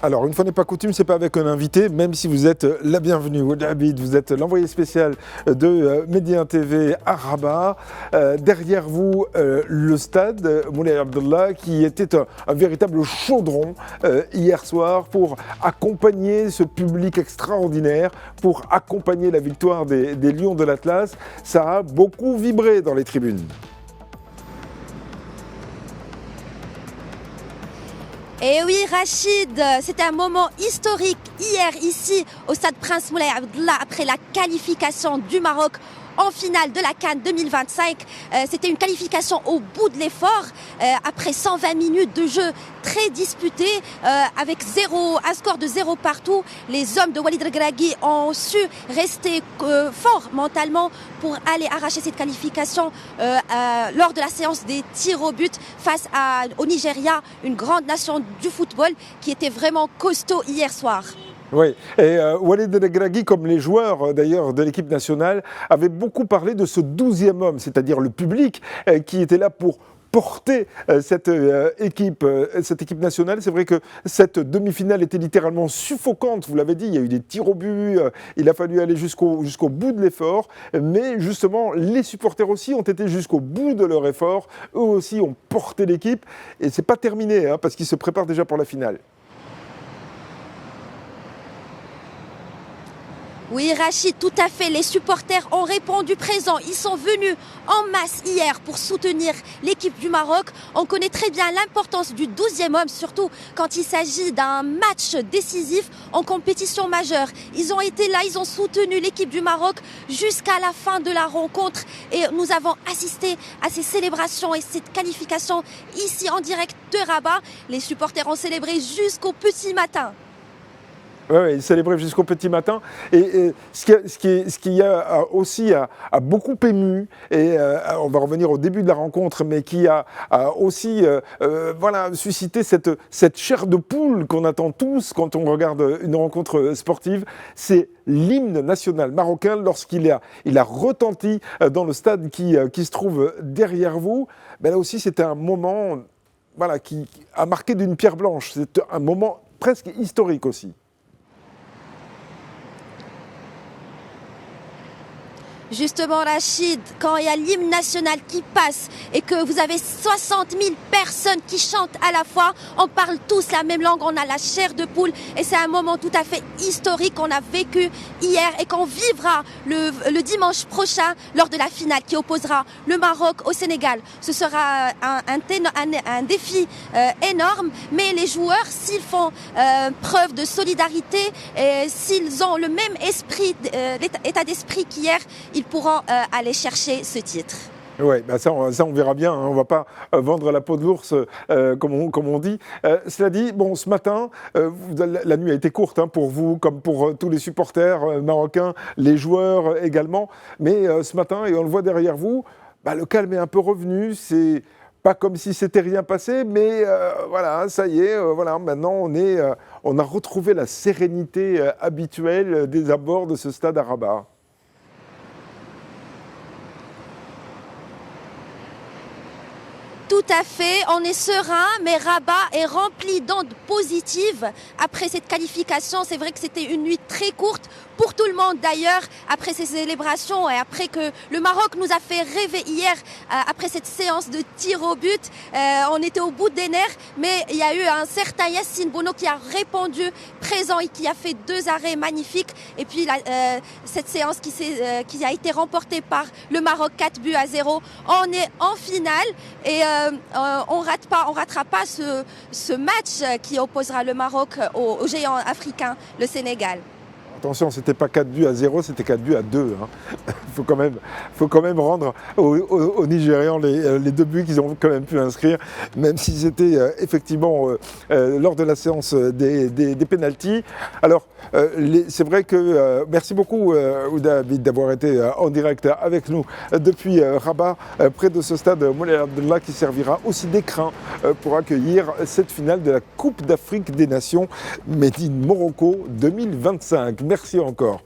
Alors, une fois n'est pas coutume, c'est pas avec un invité, même si vous êtes la bienvenue. Oued Abid, vous êtes l'envoyé spécial de Médina TV à Rabat. Derrière vous, le stade Moulay Abdellah, qui était un véritable chaudron hier soir pour accompagner ce public extraordinaire, pour accompagner la victoire des Lions de l'Atlas. Ça a beaucoup vibré dans les tribunes. Et oui, Rachid, c'était un moment historique hier ici au stade Prince Moulay Abdellah après la qualification du Maroc en finale de la CAN 2025. C'était une qualification au bout de l'effort, après 120 minutes de jeu très disputé, avec un score de 0 partout. Les hommes de Walid Regragui ont su rester forts mentalement pour aller arracher cette qualification lors de la séance des tirs au but face au Nigeria, une grande nation du football qui était vraiment costaud hier soir. Oui, et Walid Regragui, comme les joueurs d'ailleurs de l'équipe nationale, avaient beaucoup parlé de ce 12e homme, c'est-à-dire le public qui était là pour porter cette équipe nationale. C'est vrai que cette demi-finale était littéralement suffocante, vous l'avez dit, il y a eu des tirs au but, il a fallu aller jusqu'au bout de l'effort, mais justement les supporters aussi ont été jusqu'au bout de leur effort, eux aussi ont porté l'équipe, et c'est pas terminé, hein, parce qu'ils se préparent déjà pour la finale. Oui, Rachid, tout à fait. Les supporters ont répondu présent. Ils sont venus en masse hier pour soutenir l'équipe du Maroc. On connaît très bien l'importance du 12e homme, surtout quand il s'agit d'un match décisif en compétition majeure. Ils ont été là, ils ont soutenu l'équipe du Maroc jusqu'à la fin de la rencontre. Et nous avons assisté à ces célébrations et cette qualification ici en direct de Rabat. Les supporters ont célébré jusqu'au petit matin. Oui, il célébrait jusqu'au petit matin. Et ce qui a aussi a beaucoup ému, et on va revenir au début de la rencontre, mais qui a aussi suscité cette chair de poule qu'on attend tous quand on regarde une rencontre sportive, c'est l'hymne national marocain lorsqu'il a retenti dans le stade qui se trouve derrière vous. Ben là aussi, c'était un moment qui a marqué d'une pierre blanche. C'est un moment presque historique aussi. Justement, Rachid, quand il y a l'hymne national qui passe et que vous avez 60 000 personnes qui chantent à la fois, on parle tous la même langue, on a la chair de poule et c'est un moment tout à fait historique qu'on a vécu hier et qu'on vivra le dimanche prochain lors de la finale qui opposera le Maroc au Sénégal. Ce sera un défi énorme, mais les joueurs, s'ils font preuve de solidarité et s'ils ont le même état d'esprit qu'hier, ils pourront aller chercher ce titre. Oui, ça on verra bien, hein. On ne va pas vendre la peau de l'ours comme on dit. Cela dit, ce matin, la nuit a été courte, hein, pour vous comme pour tous les supporters marocains, les joueurs également. Mais ce matin, et on le voit derrière vous, le calme est un peu revenu. C'est pas comme si c'était rien passé, mais ça y est, maintenant on a retrouvé la sérénité habituelle des abords de ce stade à Rabat. Tout à fait, on est serein, mais Rabat est rempli d'ondes positives après cette qualification. C'est vrai que c'était une nuit très courte pour tout le monde d'ailleurs, après ces célébrations et après que le Maroc nous a fait rêver hier, après cette séance de tir au but. On était au bout des nerfs, mais il y a eu un certain Yassine Bounou qui a répondu présent et qui a fait 2 arrêts magnifiques. Et puis cette séance qui a été remportée par le Maroc 4-0. On est en finale et on ratera pas ce match qui opposera le Maroc au géant africain, le Sénégal. Attention, c'était pas 4-0, c'était 4-2. Hein. faut quand même rendre aux Nigérians les 2 buts qu'ils ont quand même pu inscrire, même si c'était effectivement lors de la séance des pénaltys. Alors, c'est vrai que merci beaucoup Oued Abid d'avoir été en direct avec nous depuis Rabat, près de ce stade Moulay Abdellah qui servira aussi d'écrin pour accueillir cette finale de la Coupe d'Afrique des Nations Made in Morocco 2025. Merci encore.